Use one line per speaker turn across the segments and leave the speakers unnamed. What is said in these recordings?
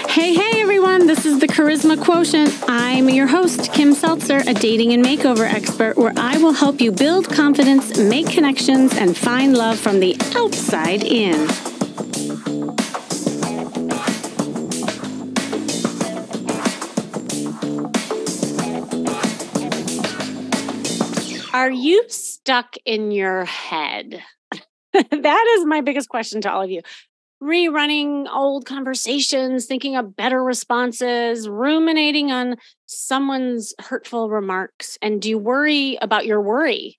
Hey, everyone. This is the Charisma Quotient. I'm your host, Kim Seltzer, a dating and makeover expert, where I will help you build confidence, make connections, and find love from the outside in. Are you stuck in your head? That is my biggest question to all of you. Rerunning old conversations, thinking of better responses, ruminating on someone's hurtful remarks. And do you worry about your worry?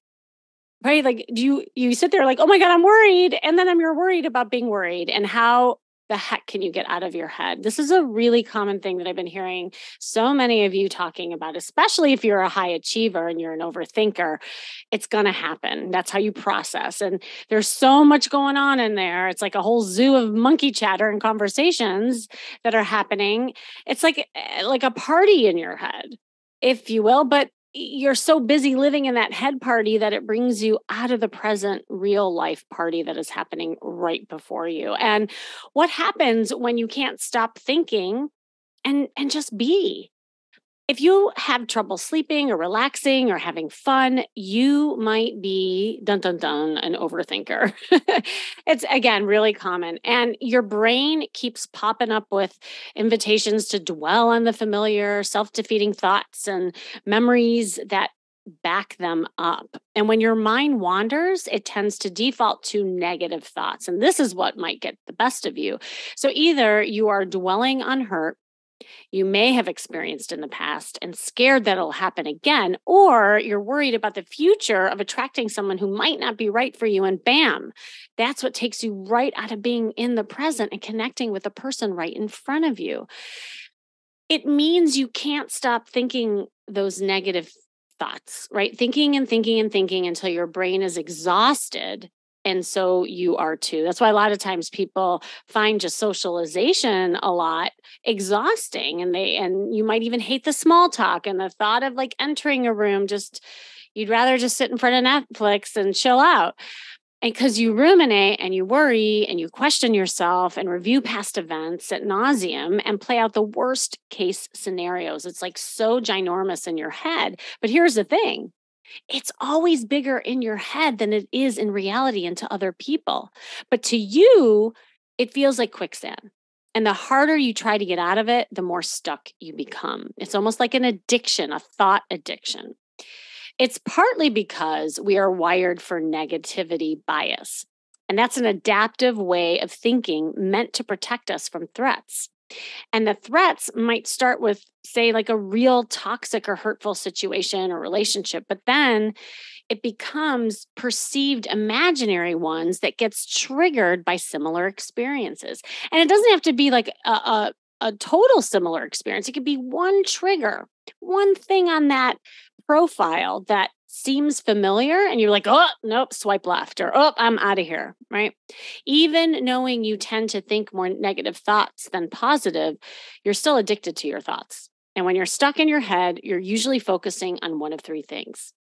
Right? Like, do you sit there like, oh my God, I'm worried. And then you're worried about being worried. And how the heck can you get out of your head? This is a really common thing that I've been hearing so many of you talking about, especially if you're a high achiever and you're an overthinker. It's going to happen. That's how you process. And there's so much going on in there. It's like a whole zoo of monkey chatter and conversations that are happening. It's like a party in your head, if you will. But you're so busy living in that head party that it brings you out of the present real life party that is happening right before you. And what happens when you can't stop thinking and just be? If you have trouble sleeping or relaxing or having fun, you might be, an overthinker. It's, again, really common. And your brain keeps popping up with invitations to dwell on the familiar, self-defeating thoughts and memories that back them up. And when your mind wanders, it tends to default to negative thoughts. And this is what might get the best of you. So either you are dwelling on hurt you may have experienced in the past and scared that it'll happen again, or you're worried about the future of attracting someone who might not be right for you, and bam, that's what takes you right out of being in the present and connecting with the person right in front of you. It means you can't stop thinking those negative thoughts, right? Thinking and thinking and thinking until your brain is exhausted. And so you are too. That's why a lot of times people find just socialization a lot exhausting, and you might even hate the small talk and the thought of like entering a room. You'd rather just sit in front of Netflix and chill out. And because you ruminate and you worry and you question yourself and review past events ad nauseum and play out the worst case scenarios. It's like so ginormous in your head. But here's the thing. It's always bigger in your head than it is in reality and to other people. But to you, it feels like quicksand. And the harder you try to get out of it, the more stuck you become. It's almost like an addiction, a thought addiction. It's partly because we are wired for negativity bias. And that's an adaptive way of thinking meant to protect us from threats. And the threats might start with, say, like a real toxic or hurtful situation or relationship, but then it becomes perceived imaginary ones that gets triggered by similar experiences. And it doesn't have to be like a total similar experience. It could be one trigger, one thing on that profile that seems familiar and you're like, oh, nope, swipe left, or, oh, I'm out of here, right? Even knowing you tend to think more negative thoughts than positive, you're still addicted to your thoughts. And when you're stuck in your head, you're usually focusing on one of three things.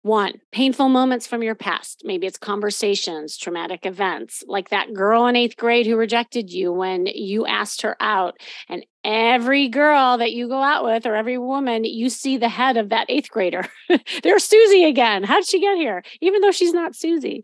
One, painful moments from your past. Maybe it's conversations, traumatic events, like that girl in 8th grade who rejected you when you asked her out. And every girl that you go out with, or every woman, you see the head of that 8th grader. There's Susie again. How'd she get here? Even though she's not Susie.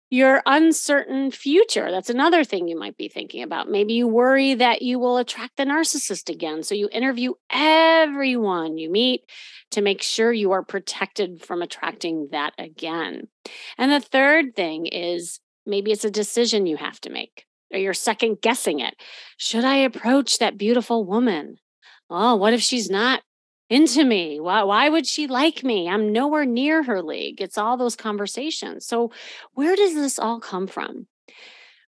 Your uncertain future. That's another thing you might be thinking about. Maybe you worry that you will attract the narcissist again. So you interview everyone you meet to make sure you are protected from attracting that again. And the third thing is maybe it's a decision you have to make, or you're second guessing it. Should I approach that beautiful woman? Oh, what if she's not into me? Why would she like me? I'm nowhere near her league. It's all those conversations. So where does this all come from?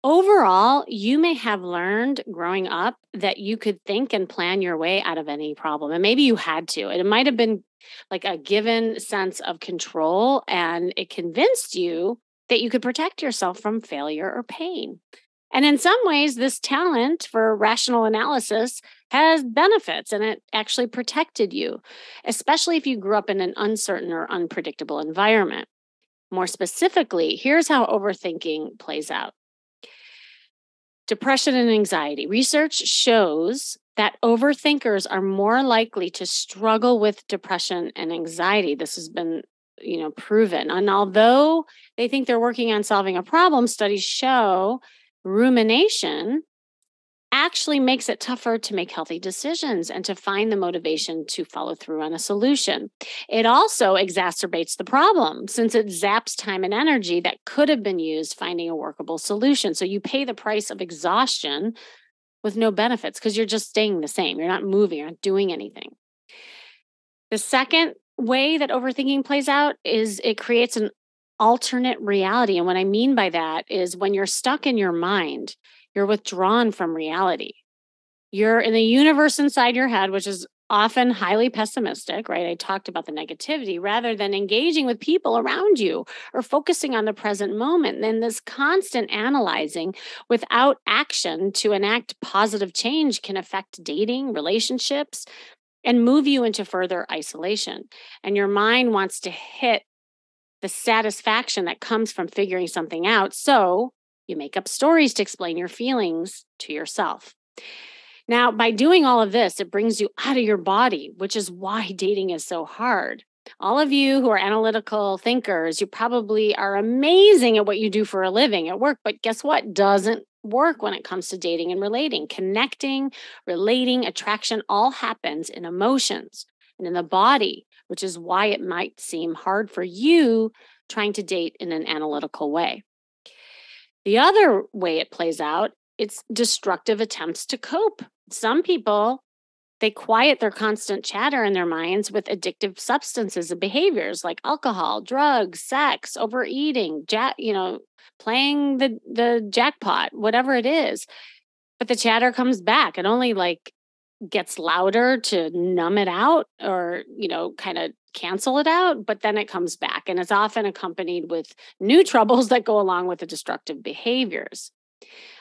Overall, you may have learned growing up that you could think and plan your way out of any problem. And maybe you had to. It might have been like a given sense of control, and it convinced you that you could protect yourself from failure or pain. And in some ways, this talent for rational analysis has benefits and it actually protected you, especially if you grew up in an uncertain or unpredictable environment. More specifically, here's how overthinking plays out. Depression and anxiety. Research shows that overthinkers are more likely to struggle with depression and anxiety. This has been, proven. And although they think they're working on solving a problem, studies show rumination actually makes it tougher to make healthy decisions and to find the motivation to follow through on a solution. It also exacerbates the problem since it zaps time and energy that could have been used finding a workable solution. So you pay the price of exhaustion with no benefits because you're just staying the same. You're not moving, you're not doing anything. The second way that overthinking plays out is it creates an alternate reality. And what I mean by that is when you're stuck in your mind, you're withdrawn from reality. You're in the universe inside your head, which is often highly pessimistic, right? I talked about the negativity rather than engaging with people around you or focusing on the present moment. Then this constant analyzing without action to enact positive change can affect dating, relationships, and move you into further isolation. And your mind wants to hit the satisfaction that comes from figuring something out. So you make up stories to explain your feelings to yourself. Now, by doing all of this, it brings you out of your body, which is why dating is so hard. All of you who are analytical thinkers, you probably are amazing at what you do for a living at work, but guess what? Doesn't work when it comes to dating and relating. Connecting, relating, attraction all happens in emotions and in the body, which is why it might seem hard for you trying to date in an analytical way. The other way it plays out, it's destructive attempts to cope. Some people, they quiet their constant chatter in their minds with addictive substances and behaviors like alcohol, drugs, sex, overeating, playing the jackpot, whatever it is. But the chatter comes back. It only gets louder to numb it out or, kind of cancel it out, but then it comes back. And it's often accompanied with new troubles that go along with the destructive behaviors,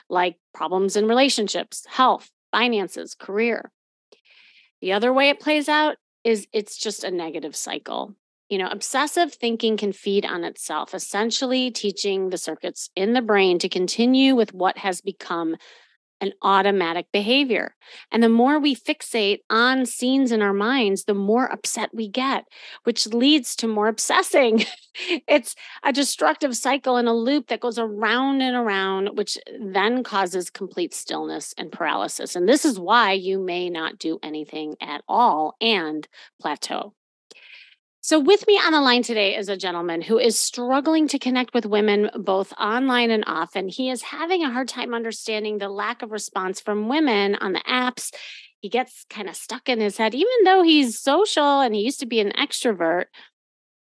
like problems in relationships, health, finances, career. The other way it plays out is it's just a negative cycle. Obsessive thinking can feed on itself, essentially teaching the circuits in the brain to continue with what has become an automatic behavior. And the more we fixate on scenes in our minds, the more upset we get, which leads to more obsessing. It's a destructive cycle in a loop that goes around and around, which then causes complete stillness and paralysis. And this is why you may not do anything at all and plateau. So with me on the line today is a gentleman who is struggling to connect with women both online and off, and he is having a hard time understanding the lack of response from women on the apps. He gets kind of stuck in his head, even though he's social and he used to be an extrovert.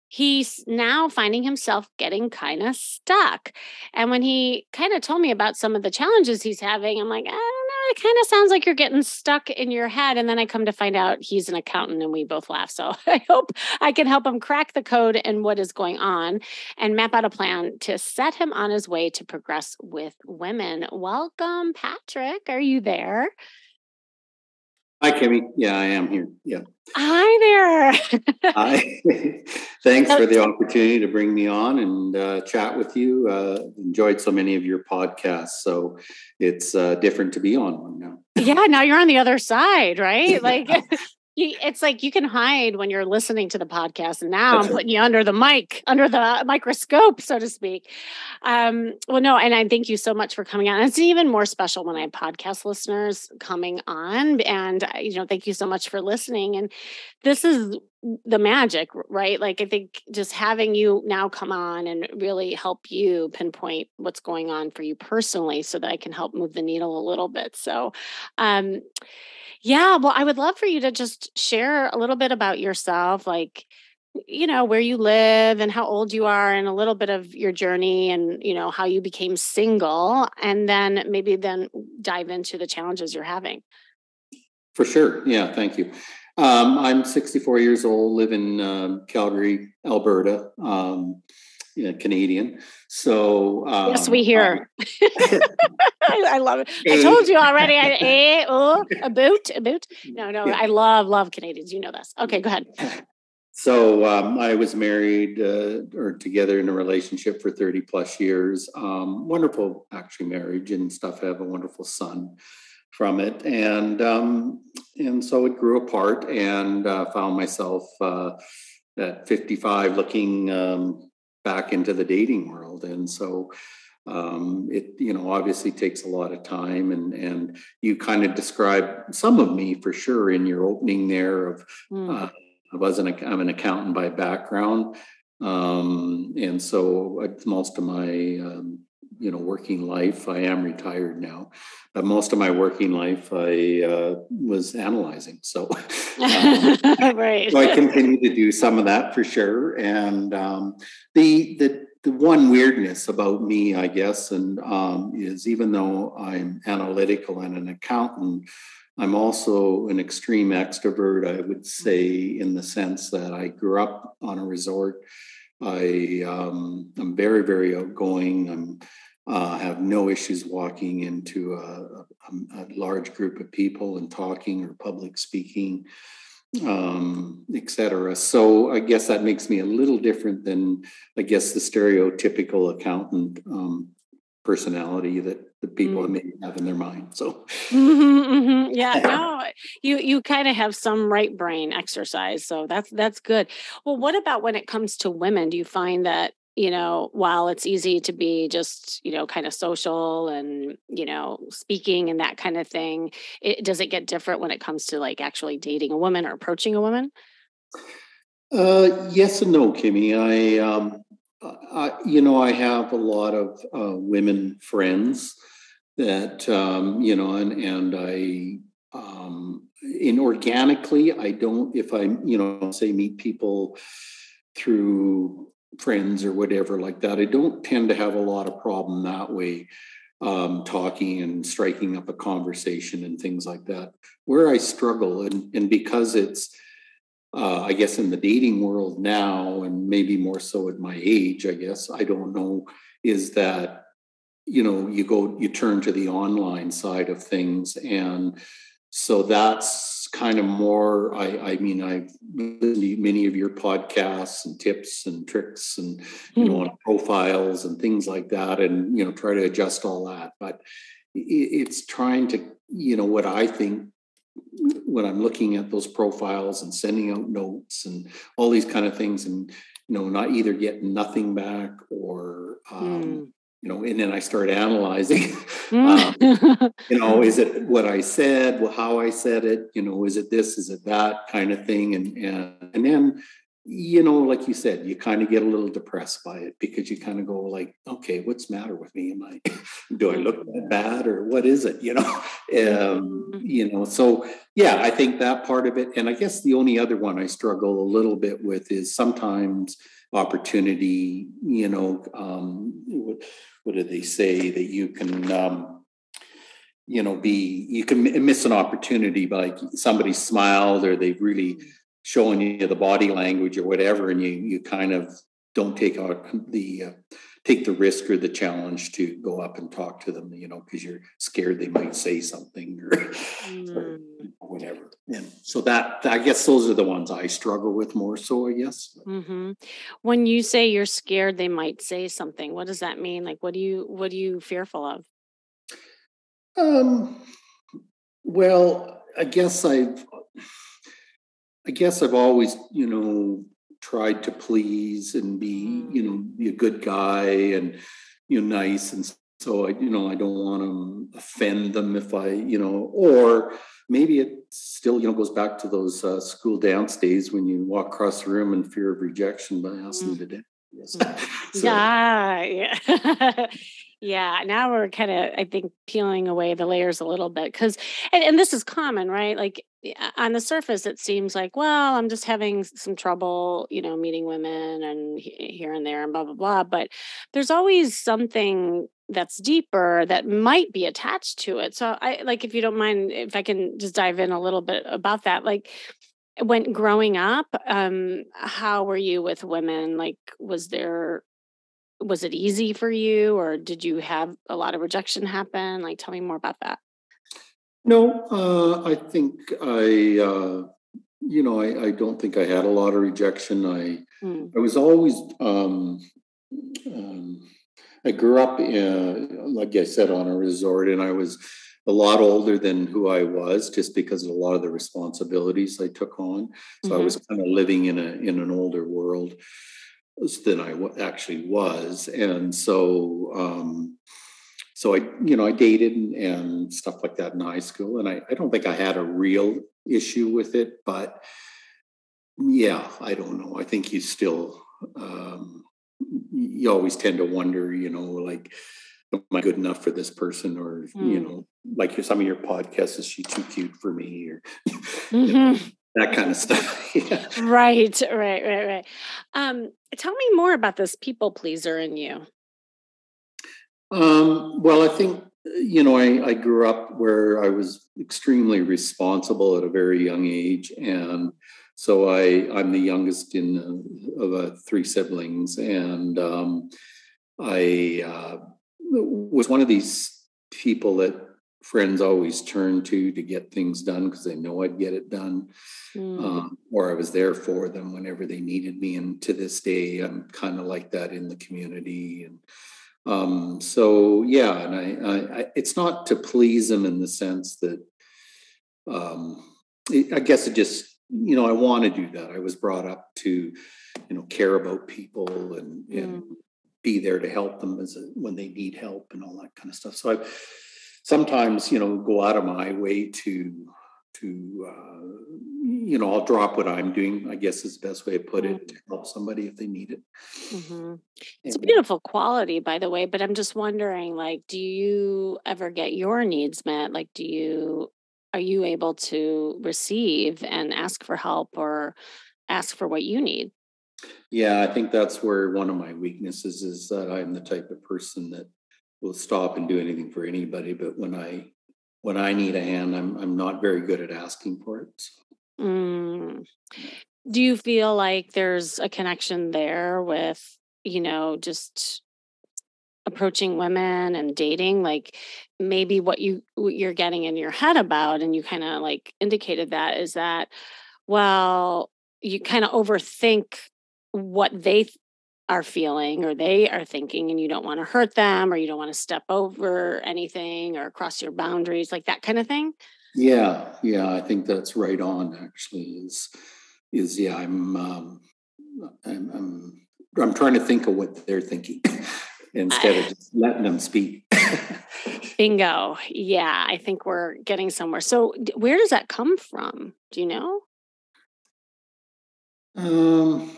He's now finding himself getting kind of stuck. And when he kind of told me about some of the challenges he's having, I'm like, I don't know, it kind of sounds like you're getting stuck in your head. And then I come to find out he's an accountant and we both laugh. So I hope I can help him crack the code and what is going on and map out a plan to set him on his way to progress with women. Welcome, Patrick. Are you there?
Hi, Kimmy. Yeah, I am here. Yeah.
Hi there.
Hi. Thanks for the opportunity to bring me on and chat with you. Enjoyed so many of your podcasts, so it's different to be on one now.
Yeah, now you're on the other side, right? It's like you can hide when you're listening to the podcast, and now I'm putting you under the microscope, so to speak. Well, no, and I thank you so much for coming on. It's even more special when I have podcast listeners coming on, and thank you so much for listening. And this is the magic, right? Like I think just having you now come on and really help you pinpoint what's going on for you personally, so that I can help move the needle a little bit. So, yeah, well, I would love for you to just share a little bit about yourself, like, where you live and how old you are and a little bit of your journey and, how you became single, and then maybe dive into the challenges you're having.
For sure. Yeah, thank you. I'm 64 years old, live in Calgary, Alberta. Canadian. So
yes, we hear. I love it. I told you already. A boot. No,
yeah.
I love Canadians. You know this. Okay, go ahead.
So I was married or together in a relationship for 30 plus years. Wonderful, actually, marriage and stuff. I have a wonderful son from it, and so it grew apart, and found myself at 55 looking back into the dating world, and so it obviously takes a lot of time, and you kind of describe some of me for sure in your opening there of. I'm an accountant by background, and so most of my working life, I am retired now, but most of my working life I was analyzing. So,
right.
so I continue to do some of that for sure. And the one weirdness about me, I guess, and is even though I'm analytical and an accountant, I'm also an extreme extrovert, I would say, in the sense that I grew up on a resort. I'm very, very outgoing. Have no issues walking into a large group of people and talking or public speaking, etc. So I guess that makes me a little different than, I guess, the stereotypical accountant personality that the people maybe have in their mind. So
yeah, no, you kind of have some right brain exercise, so that's good. Well, what about when it comes to women? Do you find that while it's easy to be just kind of social and speaking and that kind of thing, does it get different when it comes to like actually dating a woman or approaching a woman?
Yes and no, Kimmy. I have a lot of women friends that and I inorganically, I don't, if I say meet people through friends or whatever like that, I don't tend to have a lot of problem that way, talking and striking up a conversation and things like that. Where I struggle, and because it's I guess in the dating world now, and maybe more so at my age, I guess, I don't know, is that, you turn to the online side of things. And so that's kind of more, I mean, I've listened to many of your podcasts and tips and tricks and, on profiles and things like that, and, try to adjust all that. But it's trying to, what I think when I'm looking at those profiles and sending out notes and all these kind of things, and not either getting nothing back or and then I start analyzing. Is it what I said? Well, how I said it? Is it this? Is it that kind of thing? And then like you said, you kind of get a little depressed by it because you kind of go like, okay, what's the matter with me? Do I look that bad or what is it? So yeah, I think that part of it. And I guess the only other one I struggle a little bit with is sometimes opportunity, what do they say, that you can, you can miss an opportunity by like somebody smiled or they've really showing you the body language or whatever, and you kind of don't take out take the risk or the challenge to go up and talk to them, because you're scared they might say something or whatever. And so that, I guess those are the ones I struggle with more so, I guess.
Mm-hmm. When you say you're scared they might say something, what does that mean? Like, what are you fearful of?
Um, well, I guess I've always, tried to please and be a good guy and, nice. And so I don't want to offend them if or maybe it still, goes back to those school dance days when you walk across the room in fear of rejection by asking to dance. Yes.
So, yeah. Yeah. Now we're kind of, I think, peeling away the layers a little bit because, and this is common, right? Like on the surface, it seems like, well, I'm just having some trouble, meeting women and here and there and blah, blah, blah. But there's always something that's deeper that might be attached to it. So I like, if you don't mind, if I can just dive in a little bit about that, like, when growing up, how were you with women? Like, was there was it easy for you, or did you have a lot of rejection happen? Like, tell me more about that.
No, I think I don't think I had a lot of rejection.
Mm.
I was always, um, I grew up, like I said, on a resort, and I was a lot older than who I was just because of a lot of the responsibilities I took on. So I
Hmm.
was kind of living in an older world than I actually was. And so I dated and stuff like that in high school. And I don't think I had a real issue with it, but yeah, I don't know. I think um, you always tend to wonder, like, am I good enough for this person? Or,
Mm.
like some of your podcasts, is she too cute for me? Or, you know,
Hmm.
that kind of stuff. Yeah.
Right, right. Tell me more about this people pleaser in you.
Well, I think, I grew up where I was extremely responsible at a very young age. And so I'm the youngest of three siblings. And I was one of these people that friends always turn to get things done because they know I'd get it done.
Mm.
Or I was there for them whenever they needed me. And to this day, I'm kind of like that in the community. And so yeah, and it's not to please them in the sense that um, I guess it just, I want to do that. I was brought up to, care about people and
Mm.
be there to help them when they need help and all that kind of stuff. So I sometimes, go out of my way to I'll drop what I'm doing, I guess is the best way to put it, to
Mm.
help somebody if they need it.
Hmm. It's a
And
beautiful quality, by the way, but I'm just wondering, like, do you ever get your needs met? Like, are you able to receive and ask for help or ask for what you need?
yeah, I think that's where one of my weaknesses is, that I'm the type of person that will stop and do anything for anybody. But when I need a hand, I'm not very good at asking for it. So,
Mm.
yeah.
Do you feel like there's a connection there with, just approaching women and dating? Like, maybe what you're getting in your head about, and you kind of like indicated that, is that, well, you kind of overthink what are feeling or they are thinking, and you don't want to hurt them, or you don't want to step over anything or cross your boundaries, like that kind of thing.
Yeah, I think that's right on. Actually, is yeah. I'm I'm I'm trying to think of what they're thinking instead of just letting them speak.
Bingo. Yeah, I think we're getting somewhere. So, where does that come from? Do you know?
um,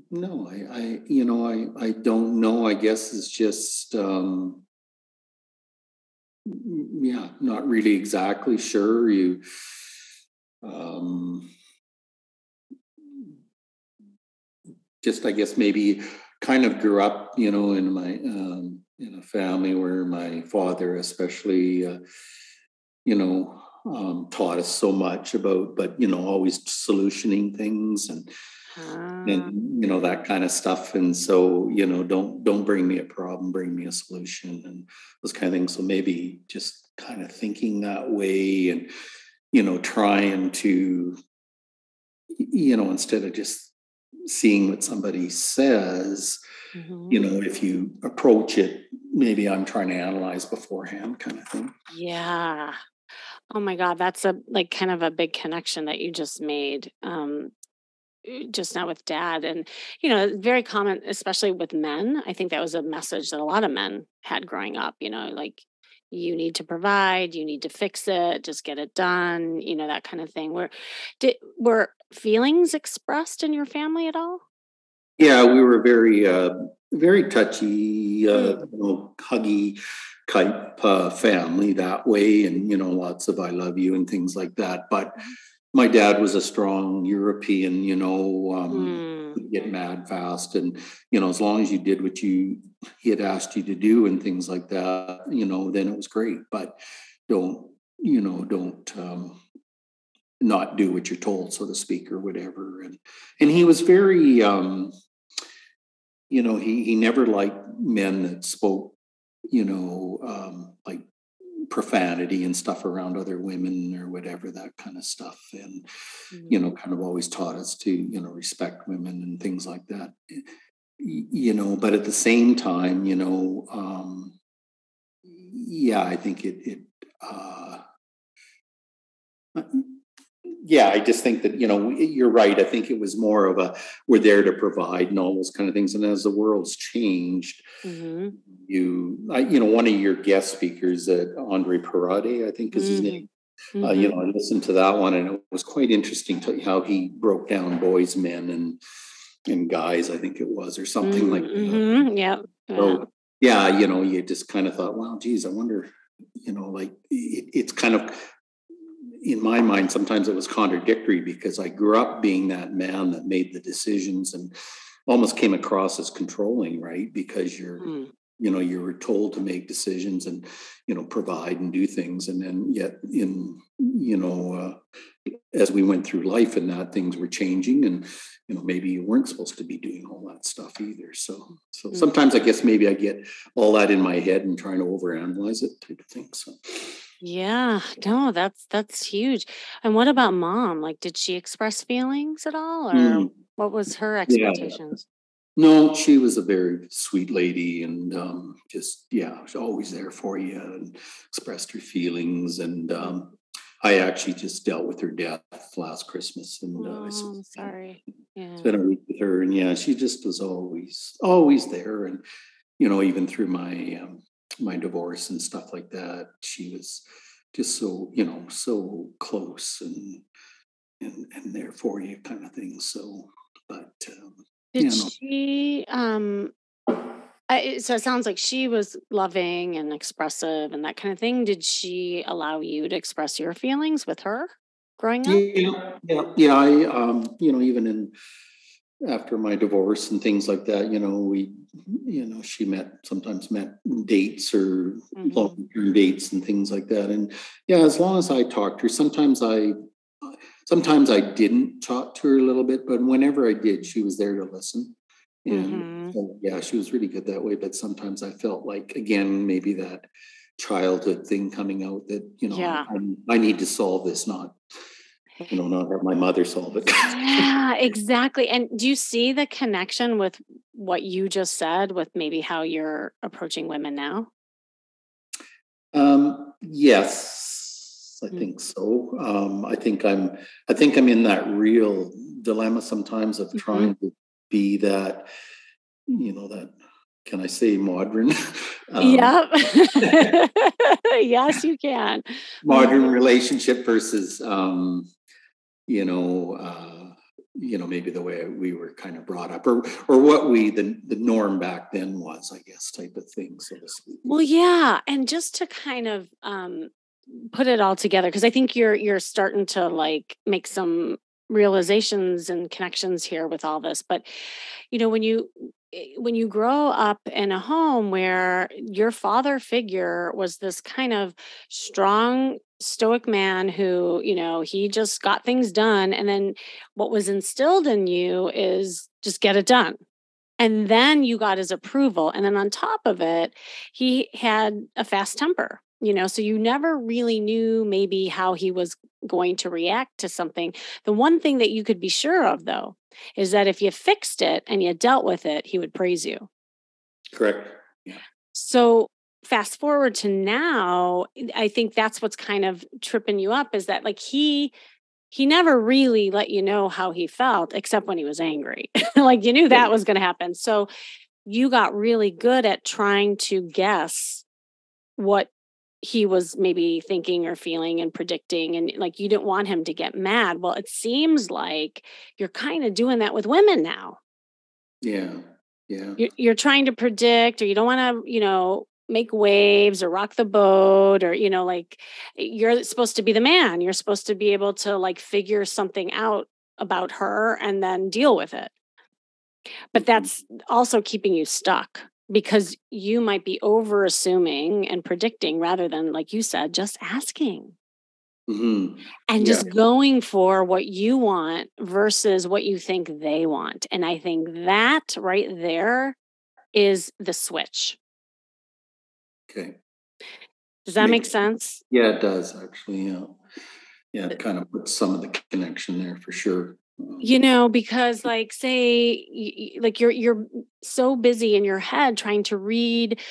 no, I don't know. I guess it's just yeah, not really exactly sure. Um, just I guess maybe kind of grew up, in a family where my father, especially, taught us so much about, but always solutioning things and
Ah,
that kind of stuff. And so don't bring me a problem, bring me a solution, and those kind of things. So maybe just kind of thinking that way, and trying to instead of just seeing what somebody says,
mhm.
if you approach it, maybe I'm trying to analyze beforehand, kind of thing.
Yeah. Oh my God, that's a like kind of a big connection that you just made. Just now with dad, and very common, especially with men. I think that was a message that a lot of men had growing up. Like, you need to provide, you need to fix it, just get it done. That kind of thing. Were feelings expressed in your family at all?
Yeah, we were very touchy,
Mm.
huggy type family that way, and lots of "I love you" and things like that. But my dad was a strong European,
Mm.
would get mad fast, and as long as you did what he had asked you to do and things like that, then it was great. But don't don't not do what you're told, so to speak, or whatever. And he was very he never liked men that spoke, like profanity and stuff around other women or whatever, that kind of stuff. And,
Mm.
kind of always taught us to, respect women and things like that. But at the same time, yeah, I think uh, yeah, I just think that, you're right. I think it was more of we're there to provide and all those kind of things. And as the world's changed,
Mhm.
one of your guest speakers, Andre Parade, I think is his
Mhm.
name.
Mhm.
I listened to that one, and it was quite interesting to how he broke down boys, men, and guys. I think it was, or something like that.
Mhm. Yep. Yeah.
So yeah, you just kind of thought, well, geez, I wonder, like it's kind of in my mind, sometimes it was contradictory because I grew up being that man that made the decisions and almost came across as controlling, right? Because
Mm.
you were told to make decisions and, provide and do things. And then yet as we went through life and that things were changing and, maybe you weren't supposed to be doing all that stuff either. So
Mm.
sometimes I guess maybe I get all that in my head and trying to overanalyze it type of thing. So.
Yeah. No, that's huge. And what about mom? Like, did she express feelings at all, or
Mm,
what was her
yeah.
expectations?
No, she was a very sweet lady and just, yeah, she's always there for you and expressed her feelings. And
Mm.
I actually just dealt with her death last Christmas and I
Oh, I'm sorry. Yeah.
spent a week with her. And yeah, she just was always there. And, even through my divorce and stuff like that, she was just so, so close and there for you kind of thing. So, but
Did
yeah, no.
she so it sounds like she was loving and expressive and that kind of thing. Did she allow you to express your feelings with her growing up?
Yeah, yeah, yeah. Even after my divorce and things like that, she sometimes met dates or
Mhm.
long-term dates and things like that. And yeah, as long as I talked to her, sometimes I didn't talk to her a little bit, but whenever I did, she was there to listen. And
Mhm.
so, yeah, she was really good that way. But sometimes I felt like, again, maybe that childhood thing coming out that,
Yeah.
I need to solve this, not have my mother solve it.
Yeah, exactly. And do you see the connection with what you just said with maybe how you're approaching women now?
Yes, I
Mm.
think so. I think I'm in that real dilemma sometimes of
Mhm.
trying to be that, that, can I say modern, um,
Yep. Yes, you can.
modern
Mhm.
relationship versus, you know, uh, maybe the way we were kind of brought up or what the norm back then was, I guess, type of thing, so to speak.
Well, yeah, and just to kind of put it all together, because I think you're starting to like make some realizations and connections here with all this. But when you grow up in a home where your father figure was this kind of strong stoic man who he just got things done, and then what was instilled in you is just get it done, and then you got his approval. And then on top of it, he had a fast temper, so you never really knew maybe how he was going to react to something. The one thing that you could be sure of, though, is that if you fixed it and you dealt with it, he would praise you.
Correct. Yeah.
So fast forward to now, I think that's what's kind of tripping you up, is that like he never really let you know how he felt except when he was angry. Like you knew
Yeah.
that was going to happen. So you got really good at trying to guess what he was maybe thinking or feeling and predicting, and like you didn't want him to get mad. Well, it seems like you're kind of doing that with women now.
Yeah. Yeah.
You're trying to predict, or you don't want to, make waves or rock the boat, or like you're supposed to be the man. You're supposed to be able to like figure something out about her and then deal with it. But
Mhm.
that's also keeping you stuck because you might be over assuming and predicting rather than, like you said, just asking.
Mm-hmm.
and
Yeah.
just going for what you want versus what you think they want. And I think that right there is the switch.
Okay.
Does that make sense?
Yeah, it does actually. Yeah. Yeah. It kind of puts some of the connection there for sure.
Because like say like you're so busy in your head trying to read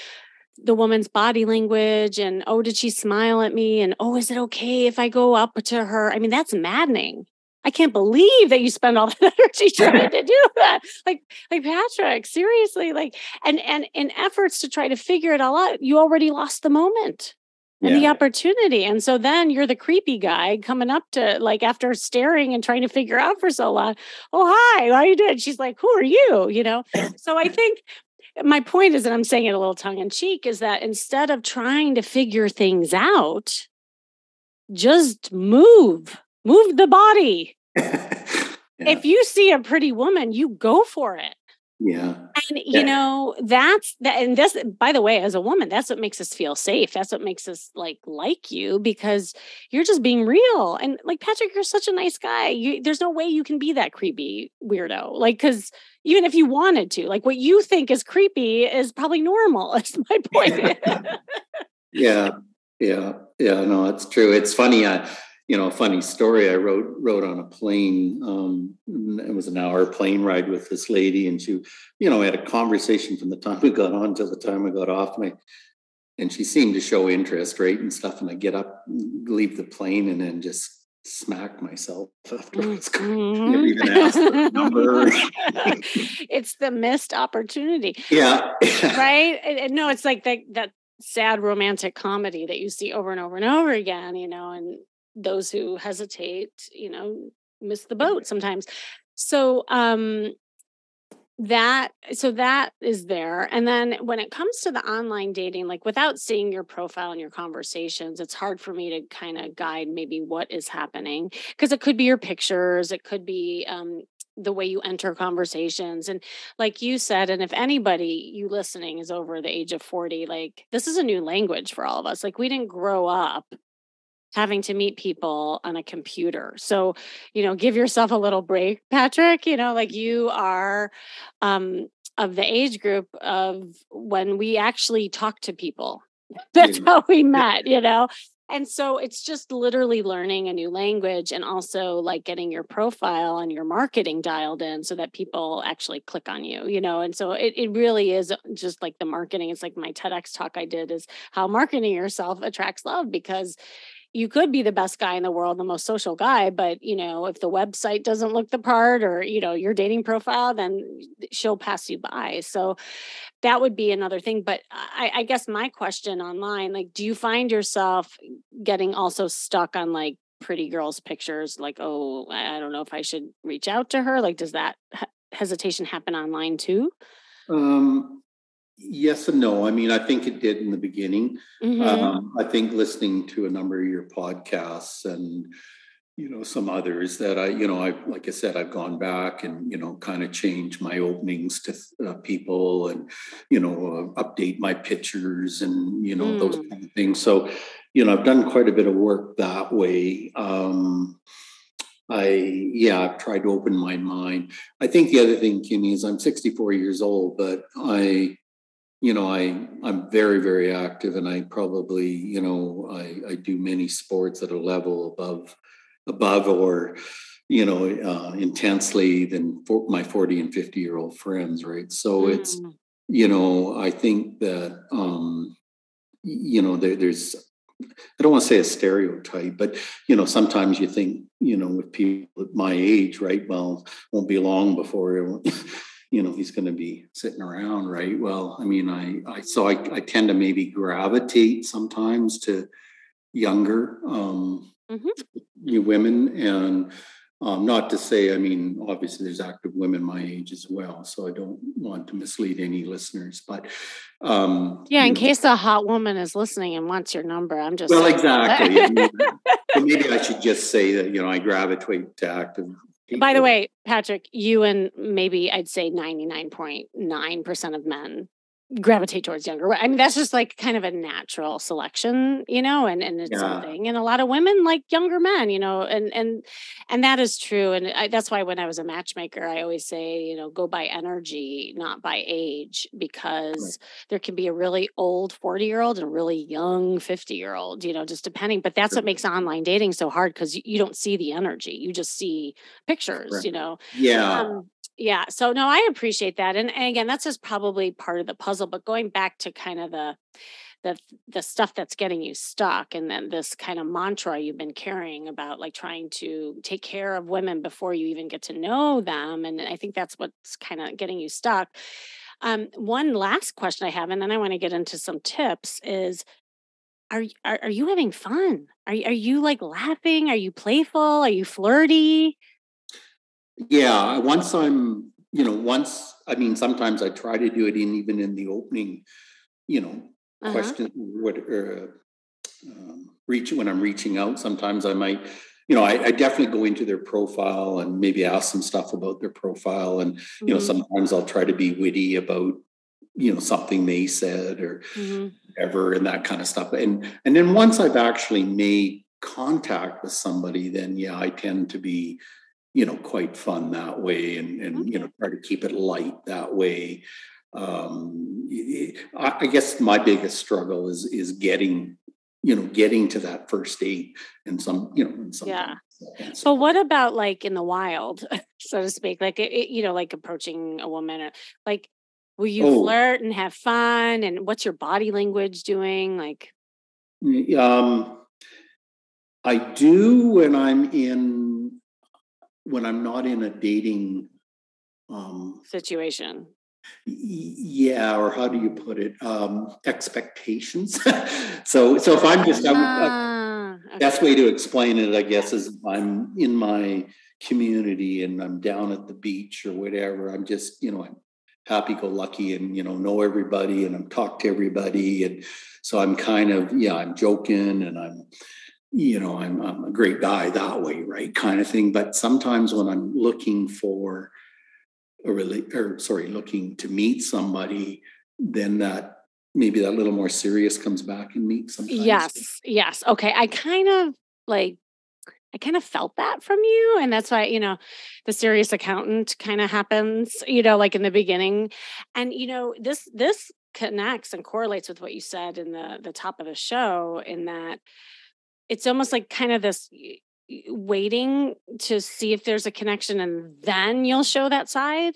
the woman's body language and, oh, did she smile at me, and, oh, is it okay if I go up to her? I mean, that's maddening. I can't believe that you spend all that energy trying to do that. Like Patrick, seriously, like, and in efforts to try to figure it all out, you already lost the moment and the
Yeah.
opportunity. And so then you're the creepy guy coming up to, like, after staring and trying to figure out for so long, oh, hi, how are you doing? She's like, who are you? So I think my point is, and I'm saying it a little tongue in cheek, is that instead of trying to figure things out, just move the body.
Yeah.
If you see a pretty woman, you go for it.
Yeah.
And
Yeah.
that's that. And this, by the way, as a woman, that's what makes us feel safe. That's what makes us like you, because you're just being real. And like, Patrick, you're such a nice guy. There's no way you can be that creepy weirdo. Like, because even if you wanted to, like, what you think is creepy is probably normal. That's my point.
Yeah. Yeah. Yeah. No, it's true. It's funny. A funny story. I wrote on a plane. It was an hour plane ride with this lady, and she, we had a conversation from the time we got on till the time we got off. And she seemed to show interest, right, and stuff. And I get up, leave the plane, and then just smack myself afterwards. Never even asked for a number.
It's the missed opportunity.
Yeah.
Right? And no, it's like that sad romantic comedy that you see over and over and over again, and those who hesitate, miss the boat sometimes. So that is there. And then when it comes to the online dating, like, without seeing your profile and your conversations, it's hard for me to kind of guide maybe what is happening, because it could be your pictures, it could be the way you enter conversations. And like you said, and if anybody you listening is over the age of 40, like, this is a new language for all of us. Like, we didn't grow up having to meet people on a computer. So, give yourself a little break, Patrick. Like, you are of the age group of when we actually talk to people. That's
Yeah.
how we met. And so it's just literally learning a new language, and also like getting your profile and your marketing dialed in so that people actually click on you. And so it really is just like the marketing. It's like my TEDx talk I did is how marketing yourself attracts love, because you could be the best guy in the world, the most social guy, but if the website doesn't look the part, or your dating profile, then she'll pass you by. So that would be another thing. But I guess my question online, like, do you find yourself getting also stuck on like pretty girls pictures, like, oh, I don't know if I should reach out to her? Like, does that hesitation happen online too?
Um, yes and no. I mean, I think it did in the beginning.
Mm-hmm.
I think listening to a number of your podcasts and some others that like I said, I've gone back and kind of changed my openings to people, and update my pictures, and those
Mm.
kind of things. So I've done quite a bit of work that way. I've tried to open my mind. I think the other thing, Kimmy, is I'm 64 years old, but I'm very, very active, and I probably, I do many sports at a level above or, intensely than for my 40 and 50-year-old friends. Right. So it's,
Mm.
I think that, there's, I don't want to say a stereotype, but, sometimes you think, with people at my age, right, well, won't be long before, he's going to be sitting around, right? Well, I mean, I tend to maybe gravitate sometimes to younger
Mm-hmm.
women, and not to say, I mean, obviously there's active women my age as well, so I don't want to mislead any listeners, but
Yeah, in case a hot woman is listening and wants your number, I'm just
well,
saying.
exactly. I mean, so maybe I should just say that, I gravitate to active
By the
people.
way, Patrick, you and maybe I'd say 99.9% of men gravitate towards younger. I mean, that's just like kind of a natural selection, and it's
Yeah.
something. And a lot of women like younger men, and that is true. And that's why when I was a matchmaker, I always say, go by energy, not by age,
Right.
because there can be a really old 40-year-old and a really young 50-year-old, just depending. But that's what makes online dating so hard because you don't see the energy. You just see pictures,
Correct. Yeah.
yeah. So no, I appreciate that. And again, that's just probably part of the puzzle. But going back to kind of the the stuff that's getting you stuck, and then this kind of mantra you've been carrying about like trying to take care of women before you even get to know them. And I think that's what's kind of getting you stuck. One last question I have, and then I want to get into some tips is are you having fun? Are you like laughing? Are you playful? Are you flirty?
Yeah. Once, I mean, sometimes I try to do it even in the opening, you know,
Uh-huh.
question, when I'm reaching out, sometimes I might, I definitely go into their profile and maybe ask them stuff about their profile. And,
Mhm.
sometimes I'll try to be witty about, something they said or
Mhm.
ever and that kind of stuff. And then once I've actually made contact with somebody, then yeah, I tend to be, quite fun that way and
Okay.
try to keep it light that way. I guess my biggest struggle is getting to that first date and and
Yeah.
sometimes second.
But
So
what about like in the wild, so to speak? Like like approaching a woman or like will you
oh,
flirt and have fun and what's your body language doing? Like
um, I do when I'm not in a dating um
situation.
yeah, or how do you put it? Expectations. So if I'm just best way
Okay.
to explain it, I
Yeah.
guess, is if I'm in my community and I'm down at the beach or whatever. I'm just, I'm happy go lucky and, know everybody and I'm talk to everybody. And so I'm kind of, yeah, I'm joking and I'm a great guy that way, right? Kind of thing. But sometimes when I'm looking for looking to meet somebody, then that maybe that little more serious comes back in me sometimes.
Yes. Yes. Okay. Like I kind of felt that from you. And that's why, the serious accountant kind of happens, like in the beginning. And this connects and correlates with what you said in the top of the show, in that it's almost like kind of this waiting to see if there's a connection and then you'll show that side.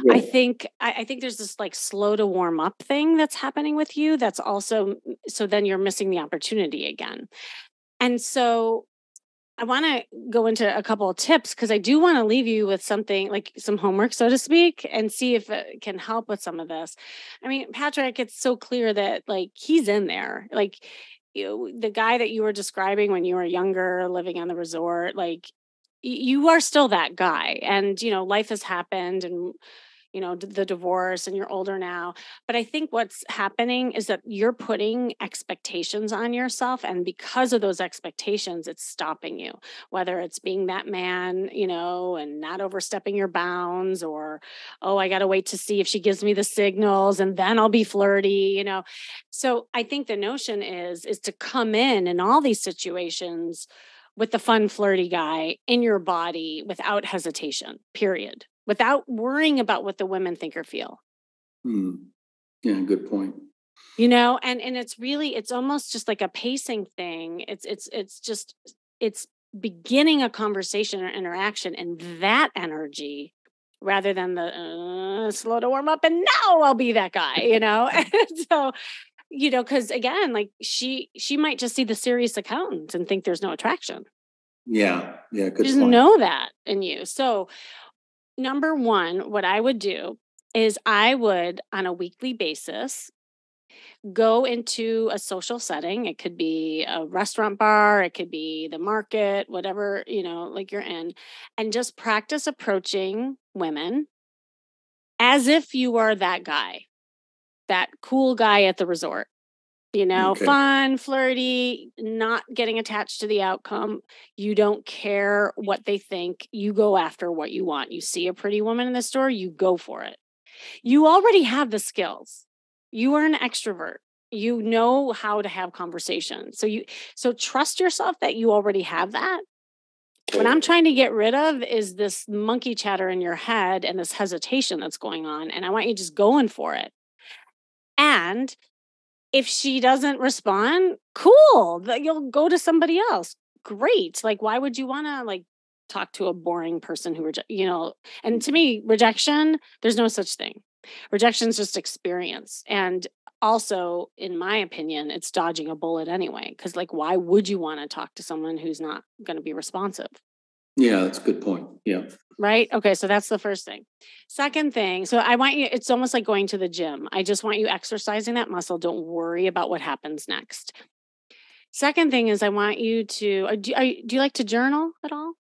Yeah.
I think there's this like slow to warm up thing that's happening with you that's also so then you're missing the opportunity again. And so I want to go into a couple of tips because I do want to leave you with something like some homework, so to speak, and see if it can help with some of this. I mean, Patrick, it's so clear that like he's in there. Like, the guy that you were describing when you were younger, living on the resort, like you are still that guy. And, life has happened and the divorce and you're older now. But I think what's happening is that you're putting expectations on yourself. And because of those expectations, it's stopping you, whether it's being that man, and not overstepping your bounds, or, oh, I got to wait to see if she gives me the signals and then I'll be flirty. So I think the notion is to come in all these situations with the fun, flirty guy in your body without hesitation, period, without worrying about what the women think or feel.
Hmm. Yeah, good point.
And it's almost just like a pacing thing. It's beginning a conversation or interaction and that energy rather than the slow to warm up and now I'll be that guy. And so, because again, like she might just see the serious accountant and think there's no attraction.
Yeah, yeah,
She
good
doesn't
point.
know that in you. So, number one, what I would do is I would, on a weekly basis, go into a social setting. It could be a restaurant bar, it could be the market, whatever, like you're in, and just practice approaching women as if you are that guy, that cool guy at the resort.
Okay.
Fun, flirty, not getting attached to the outcome. You don't care what they think. You go after what you want. You see a pretty woman in the store, you go for it. You already have the skills. You are an extrovert. You know how to have conversations. So trust yourself that you already have that. What I'm
Okay.
trying to get rid of is this monkey chatter in your head and this hesitation that's going on. And I want you just going for it. And if she doesn't respond, cool. You'll go to somebody else. Great. Like, why would you want to like talk to a boring person who and to me, rejection, there's no such thing. Rejection is just experience. And also, in my opinion, it's dodging a bullet anyway. Cause like, why would you want to talk to someone who's not going to be responsive?
Yeah, that's a good point. Yeah.
Right? Okay, so that's the first thing. Second thing, so I want you it's almost like going to the gym. I just want you exercising that muscle. Don't worry about what happens next. Second thing is I want you to do you like to journal at all?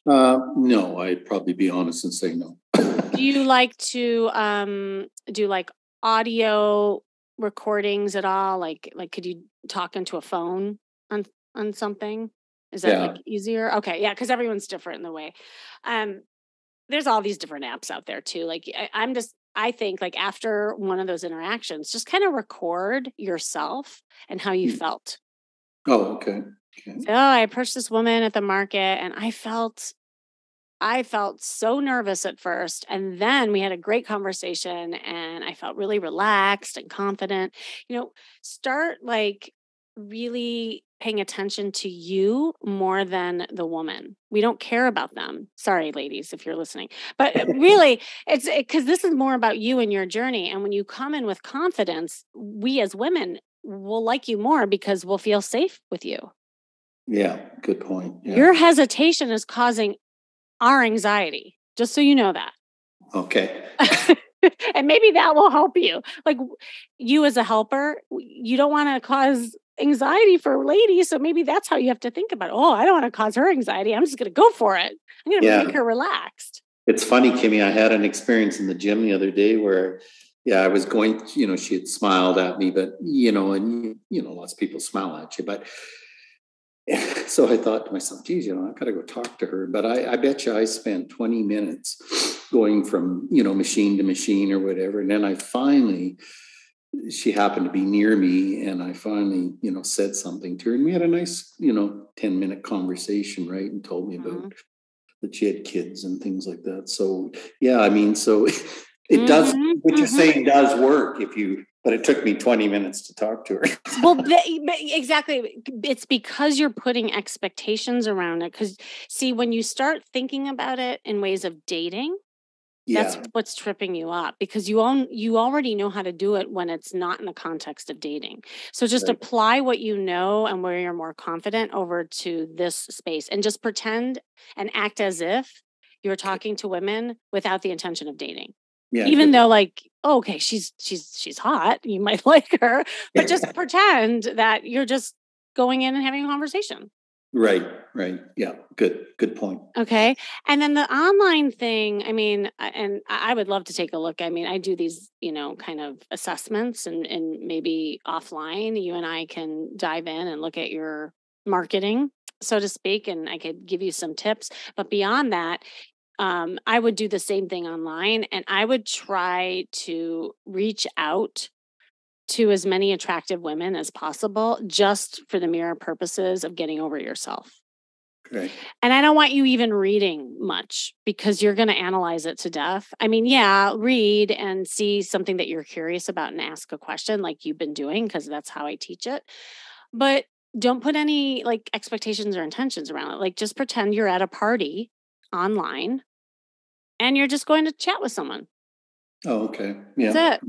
No, I'd probably be honest and say no.
Do you like to do like audio recordings at all? Like could you talk into a phone on on something? Is that like
Yeah.
easier? Okay, yeah, cuz everyone's different in the way. Um there's all these different apps out there too. Like I think like after one of those interactions, just kind of record yourself and how you
Mm.
felt.
Oh, okay. Okay.
So, oh, I approached this woman at the market and I felt so nervous at first. And then we had a great conversation and I felt really relaxed and confident. Start like really paying attention to you more than the woman. We don't care about them. Sorry, ladies, if you're listening. But really, it's because this is more about you and your journey. And when you come in with confidence, we as women will like you more because we'll feel safe with you.
Yeah, good point. Yeah.
Your hesitation is causing our anxiety, just so you know that.
Okay.
And maybe that will help you. Like you as a helper, you don't want to cause anxiety for ladies. So maybe that's how you have to think about it. Oh, I don't want to cause her anxiety. I'm just going to go for it. I'm going to make
Yeah.
her relaxed.
It's funny, Kimmy. I had an experience in the gym the other day where, yeah, I was going, she had smiled at me, but, lots of people smile at you. But so I thought to myself, geez, I got to go talk to her. But I bet you I spent 20 minutes going from, machine to machine or whatever. And then she happened to be near me and I finally, said something to her and we had a nice, 10-minute conversation, right? And told me about
Mhm.
that she had kids and things like that. So, yeah, I mean, so it does,
Mhm.
what you're
Mhm.
saying does work but it took me 20 minutes to talk to her.
Well, exactly. It's because you're putting expectations around it. Because, see, when you start thinking about it in ways of dating, that's
Yeah,
what's tripping you up because you already know how to do it when it's not in the context of dating. So just
right.
apply what you know and where you're more confident over to this space and just pretend and act as if you're
Okay.
talking to women without the intention of dating.
Yeah,
Even
good.
though like, oh, okay, she's hot, you might like her, but just pretend that you're just going in and having a conversation.
Right, right. Yeah, good point.
Okay. And then the online thing, I mean, and I would love to take a look. I mean, I do these, kind of assessments and maybe offline, you and I can dive in and look at your marketing, so to speak, and I could give you some tips. But beyond that, I would do the same thing online and I would try to reach out to as many attractive women as possible just for the mere purposes of getting over yourself.
Right.
And I don't want you even reading much because you're going to analyze it to death. I mean, yeah, read and see something that you're curious about and ask a question like you've been doing because that's how I teach it. But don't put any like expectations or intentions around it. Like just pretend you're at a party online and you're just going to chat with someone.
Oh, okay.
That's
Yeah,
it.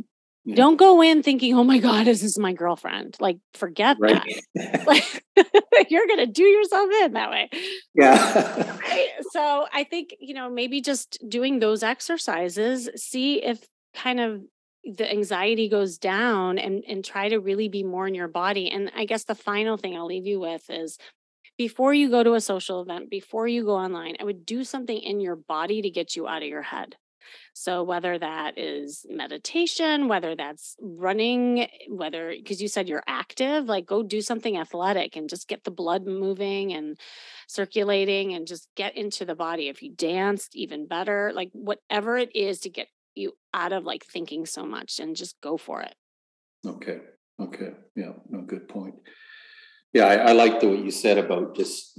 yeah.
Don't go in thinking, "Oh my god, is this my girlfriend?" Like forget
Right.
that. Like you're going to do yourself in that way.
Yeah.
Right. So I think, maybe just doing those exercises, see if kind of the anxiety goes down and try to really be more in your body. And I guess the final thing I'll leave you with is before you go to a social event, before you go online, I would do something in your body to get you out of your head. So whether that is meditation, whether that's running, whether because you said you're active, like go do something athletic and just get the blood moving and circulating and just get into the body. If you danced, even better, like whatever it is to get you out of like thinking so much and just go for it.
Okay. Okay. Yeah. No, good point. Yeah, I like the what you said about just,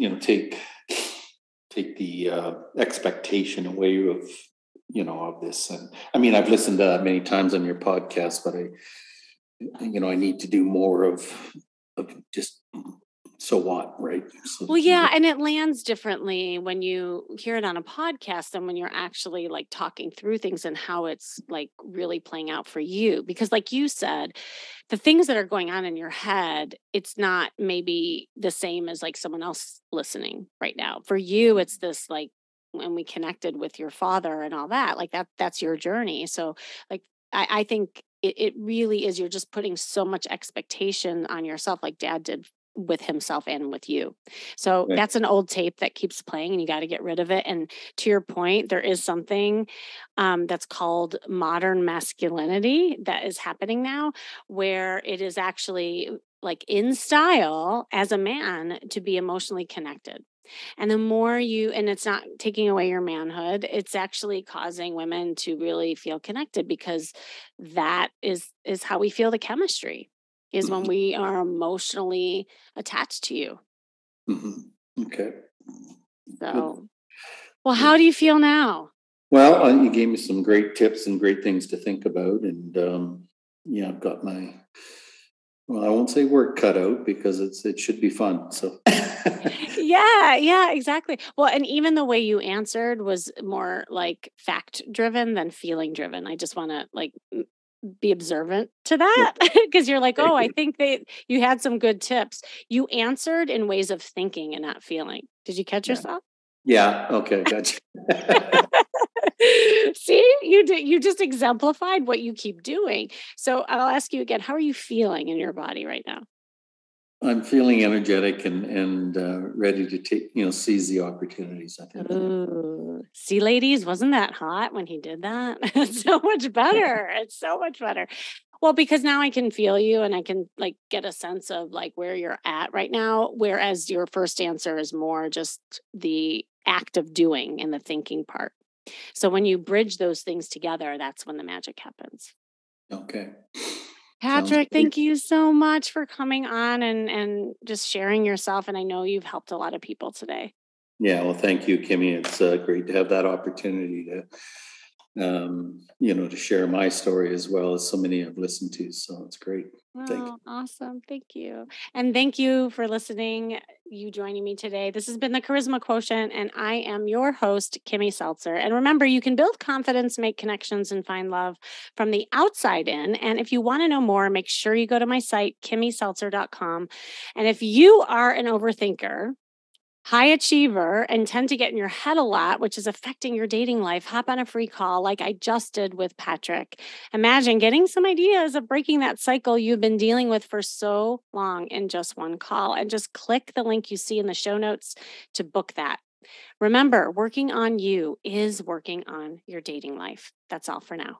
take the expectation away of, of this. And I mean, I've listened to that many times on your podcast, but I need to do more of just so what, right? So,
Well, yeah, and it lands differently when you hear it on a podcast than when you're actually like talking through things and how it's like really playing out for you. Because, like you said, the things that are going on in your head, it's not maybe the same as like someone else listening right now. For you, it's this like when we connected with your father and all that, like that's your journey. So, like, I think it really is, you're just putting so much expectation on yourself, like dad did with himself and with you. So
right.
that's an old tape that keeps playing and you got to get rid of it. And to your point, there is something that's called modern masculinity that is happening now, where it is actually like in style as a man to be emotionally connected. And the more you, and it's not taking away your manhood, it's actually causing women to really feel connected because that is how we feel the chemistry is when
Mhm,
we are emotionally attached to you.
mhm. Okay. Good.
So, well,
Good.
how do you feel now?
Well, you gave me some great tips and great things to think about, and yeah, I've got my, well, I won't say work cut out because it should be fun. So,
Yeah, yeah, exactly. Well, and even the way you answered was more like fact driven than feeling driven. I just want to like be observant to that because you're like, oh, I think that you had some good tips. You answered in ways of thinking and not feeling. Did you catch
yeah,
yourself?
yeah. Okay, gotcha.
See, you did, you just exemplified what you keep doing. So I'll ask you again, how are you feeling in your body right now?
I'm feeling energetic and ready to take seize the opportunities. I think.
Ooh, see, ladies, wasn't that hot when he did that? It's so much better. It's so much better. Well, because now I can feel you and I can like get a sense of like where you're at right now. Whereas your first answer is more just the act of doing and the thinking part. So when you bridge those things together, that's when the magic happens.
Okay, sounds
Patrick,
great.
thank you so much for coming on and just sharing yourself. And I know you've helped a lot of people today.
Yeah, well, thank you, Kimmy. It's great to have that opportunity to share my story as well as so many I've listened to. So it's great. Thank you.
Oh, awesome. Thank you. And thank you for listening, you joining me today. This has been the Charisma Quotient, and I am your host, Kimmy Seltzer. And remember, you can build confidence, make connections, and find love from the outside in. And if you want to know more, make sure you go to my site, kimmyseltzer.com. And if you are an overthinker, high achiever and tend to get in your head a lot, which is affecting your dating life, hop on a free call like I just did with Patrick. Imagine getting some ideas of breaking that cycle you've been dealing with for so long in just one call. And just click the link you see in the show notes to book that. Remember, working on you is working on your dating life. That's all for now.